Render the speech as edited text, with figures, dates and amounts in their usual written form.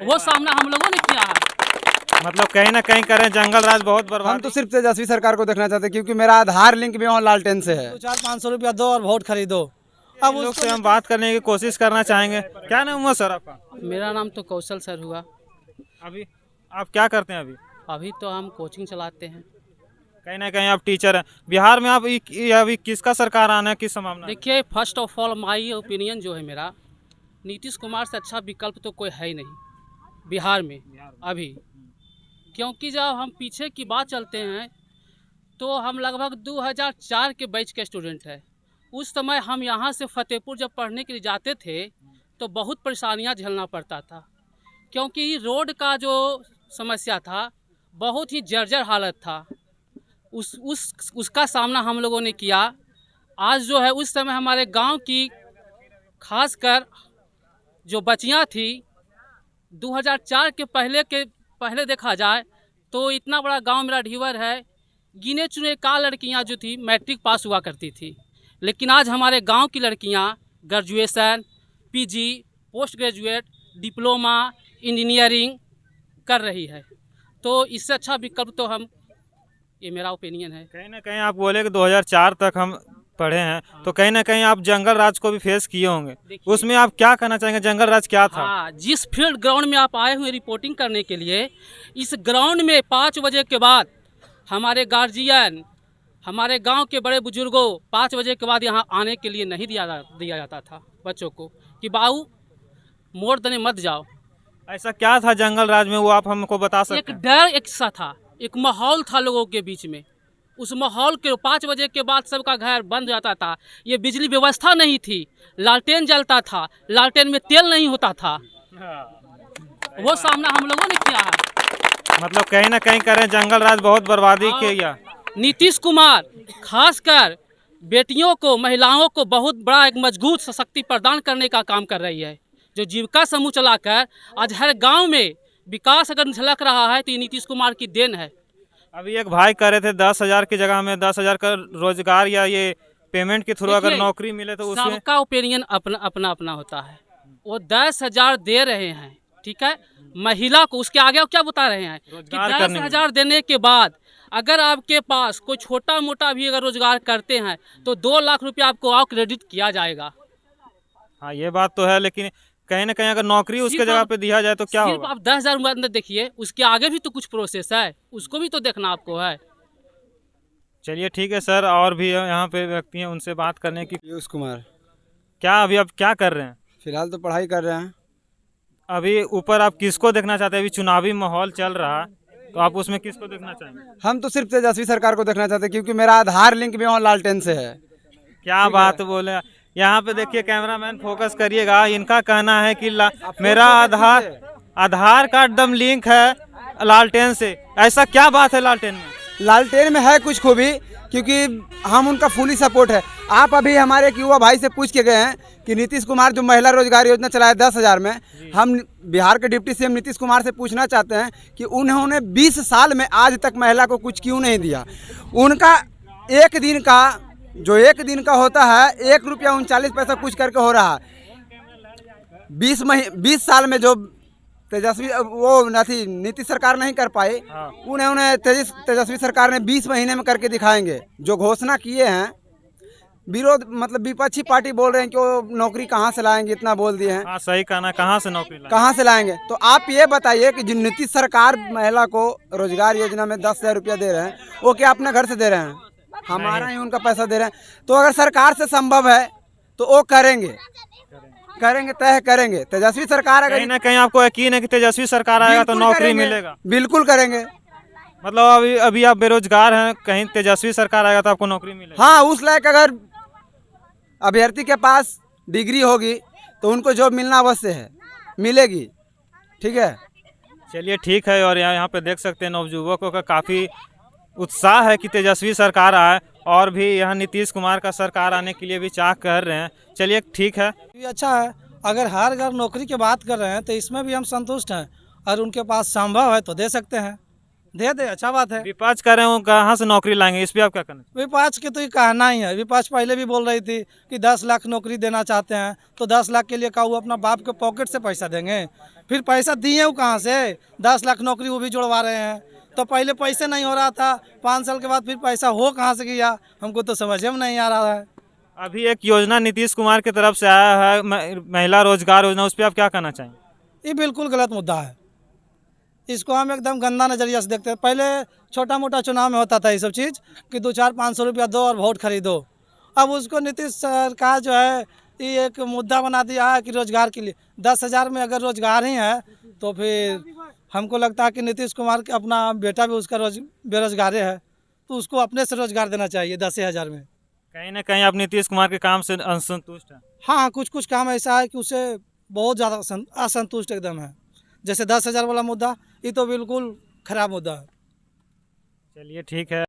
वो सामना हम लोगों ने किया है। मतलब कहीं ना कहीं करें, जंगल राज बहुत बर्बाद। हम तो सिर्फ तेजस्वी सरकार को देखना चाहते हैं, क्योंकि मेरा आधार लिंक भी वहाँ लालटेन से है। 400-500 रुपया दो और वोट खरीदो। अब लोग से हम बात करने की कोशिश करना चाहेंगे। क्या नाम हुआ सर आपका? मेरा नाम तो कौशल सर हुआ। अभी आप क्या करते हैं? अभी तो हम कोचिंग चलाते हैं। कहीं ना कहीं आप टीचर हैं। बिहार में आप अभी किसका सरकार आना है, किस संभावना है? देखिए, first of all my opinion जो है मेरा, नीतीश कुमार से अच्छा विकल्प तो कोई है ही नहीं बिहार में अभी। क्योंकि जब हम पीछे की बात चलते हैं तो हम लगभग 2004 के बैच के स्टूडेंट हैं। उस समय हम यहाँ से फतेहपुर जब पढ़ने के लिए जाते थे तो बहुत परेशानियाँ झेलना पड़ता था, क्योंकि रोड का जो समस्या था बहुत ही जर्जर हालत था। उसका सामना हम लोगों ने किया। आज जो है, उस समय हमारे गांव की खासकर जो बच्चियां थी, 2004 के पहले देखा जाए तो इतना बड़ा गांव मेरा ढीवर है, गिने चुने का लड़कियां जो थी मैट्रिक पास हुआ करती थी। लेकिन आज हमारे गांव की लड़कियां graduation, PG, post graduate, diploma, engineering कर रही है। तो इससे अच्छा विकल्प तो हम, ये मेरा ओपिनियन है। कहीं ना कहीं आप बोले कि 2004 तक हम पढ़े हैं, तो कहीं ना कहीं आप जंगल राज को भी फेस किए होंगे। उसमें आप क्या कहना चाहेंगे? जंगल राज क्या था? हाँ, जिस फील्ड ग्राउंड में आप आए हुए रिपोर्टिंग करने के लिए, इस ग्राउंड में 5 बजे के बाद हमारे गार्जियन, हमारे गांव के बड़े बुजुर्गों 5 बजे के बाद यहाँ आने के लिए नहीं दिया जाता था बच्चों को, कि बाबू मोड़ देने मत जाओ। ऐसा क्या था जंगल राज में, वो आप हमको बता सकते हैं? एक डर, एक सा था, एक माहौल था लोगों के बीच में। उस माहौल के 5 बजे के बाद सबका घर बंद जाता था। ये बिजली व्यवस्था नहीं थी, लालटेन जलता था, लालटेन में तेल नहीं होता था। वो सामना हम लोगों ने किया है। मतलब कहीं ना कहीं करें, जंगल राज बहुत बर्बादी किया। नीतीश कुमार खासकर बेटियों को, महिलाओं को बहुत बड़ा एक मजबूत सशक्ति प्रदान करने का काम कर रही है। जो जीविका समूह चलाकर आज हर गाँव में विकास अगर झलक रहा है तो ये नीतीश कुमार की देन है। अभी एक भाई कह रहे थे 10,000 की जगह में 10,000 का रोजगार या ये पेमेंट के थ्रू अगर नौकरी मिले तो उसमें सबका ओपिनियन अपना होता है। वो 10,000 दे रहे हैं, ठीक है, महिला को। उसके आगे क्या बता रहे हैं कि 10,000 देने के बाद अगर आपके पास कोई छोटा मोटा भी अगर रोजगार करते हैं तो 2 लाख रुपया आपको और क्रेडिट किया जाएगा। हाँ, ये बात तो है, लेकिन कहीं ना कहीं अगर नौकरी उसके जगह पे दिया जाए तो क्या होगा? आप 10,000 अंदर देखिए, उसके आगे भी तो कुछ प्रोसेस है, उसको भी तो देखना आपको है। चलिए ठीक है सर, और भी यहाँ पे व्यक्ति हैं, उनसे बात करने की। पीयूष कुमार। क्या अभी आप क्या कर रहे हैं? फिलहाल तो पढ़ाई कर रहे हैं। अभी ऊपर आप किसको देखना चाहते हैं? अभी चुनावी माहौल चल रहा है, तो आप उसमें किसको देखना चाहेंगे? हम तो सिर्फ तेजस्वी सरकार को देखना चाहते हैं, क्योंकि मेरा आधार लिंक भी वहाँ लालटेन से है। क्या बात बोले। यहाँ पे देखिए, कैमरामैन फोकस करिएगा। इनका कहना है कि मेरा आधार कार्ड दम लिंक है लालटेन से। ऐसा क्या बात है लालटेन में? लालटेन में है कुछ खूबी, क्योंकि हम उनका फुली सपोर्ट है। आप अभी हमारे एक युवा भाई से पूछ के गए हैं कि नीतीश कुमार जो महिला रोजगार योजना चलाया 10,000 में, हम बिहार के डिप्टी सीएम नीतीश कुमार से पूछना चाहते हैं कि उन्होंने 20 साल में आज तक महिला को कुछ क्यों नहीं दिया। उनका एक दिन का होता है 1 रुपया 39 पैसा कुछ करके हो रहा है। 20 साल में जो तेजस्वी नीतीश सरकार नहीं कर पाई, उन्हें तेजस्वी सरकार ने 20 महीने में करके दिखाएंगे। जो घोषणा किए हैं, विरोध मतलब विपक्षी पार्टी बोल रहे हैं कि वो नौकरी कहाँ से लाएंगे, इतना बोल दिए हैं। हाँ, सही कहना, कहाँ से नौकरी कहाँ से लाएंगे? तो आप ये बताइए कि जो नीतीश सरकार महिला को रोजगार योजना में 10,000 रुपया दे रहे हैं, वो क्या अपने घर से दे रहे हैं? हमारा ही उनका पैसा दे रहे हैं। तो अगर सरकार से संभव है तो वो करेंगे, तय करेंगे। तेजस्वी सरकार अगर कहीं ना कहीं आपको यकीन है कि तेजस्वी सरकार आएगा तो नौकरी मिलेगा? बिल्कुल करेंगे। मतलब अभी आप बेरोजगार हैं, कहीं तेजस्वी सरकार आएगा तो आपको नौकरी मिलेगा? हाँ, उस लायक अगर अभ्यर्थी के पास डिग्री होगी तो उनको जॉब मिलना अवश्य है, मिलेगी। ठीक है, चलिए ठीक है। और यहाँ पे देख सकते हैं नवयुवकों का काफ़ी उत्साह है कि तेजस्वी सरकार आए, और भी यहाँ नीतीश कुमार का सरकार आने के लिए भी चाह कर रहे हैं। चलिए ठीक है, ये अच्छा है। अगर हर घर नौकरी की बात कर रहे हैं तो इसमें भी हम संतुष्ट हैं, और उनके पास संभव है तो दे सकते हैं। दे दे, अच्छा बात है। विपक्ष कर रहे हो कहाँ से नौकरी लाएंगे, इस पे आप क्या करना? विपक्ष के तो ये कहना ही है। विपक्ष पहले भी बोल रही थी कि 10 लाख नौकरी देना चाहते हैं, तो 10 लाख के लिए का वो अपना बाप के पॉकेट से पैसा देंगे? फिर पैसा दिए वो कहाँ से? 10 लाख नौकरी वो भी जुड़वा रहे हैं। तो पहले पैसे नहीं हो रहा था, 5 साल के बाद फिर पैसा हो कहाँ से गया, हमको तो समझ में नहीं आ रहा है। अभी एक योजना नीतीश कुमार की तरफ से आया है, महिला रोजगार योजना, उस पर आप क्या कहना चाहेंगे? ये बिल्कुल गलत मुद्दा है। इसको हम एकदम गंदा नज़रिया से देखते हैं। पहले छोटा मोटा चुनाव में होता था ये सब चीज़ कि 200-500 रुपया दो और वोट खरीदो। अब उसको नीतीश सरकार जो है ये एक मुद्दा बना दिया है कि रोजगार के लिए 10,000 में अगर रोजगार ही है तो फिर हमको लगता है कि नीतीश कुमार का अपना बेटा भी उसका बेरोजगार है, तो उसको अपने से रोजगार देना चाहिए 10,000 में। कहीं ना कहीं आप नीतीश कुमार के काम से असंतुष्ट हैं? हाँ, कुछ कुछ काम ऐसा है कि उससे बहुत ज़्यादा असंतुष्ट एकदम है। जैसे 10,000 वाला मुद्दा, ये तो बिल्कुल खराब मुद्दा है। चलिए ठीक है।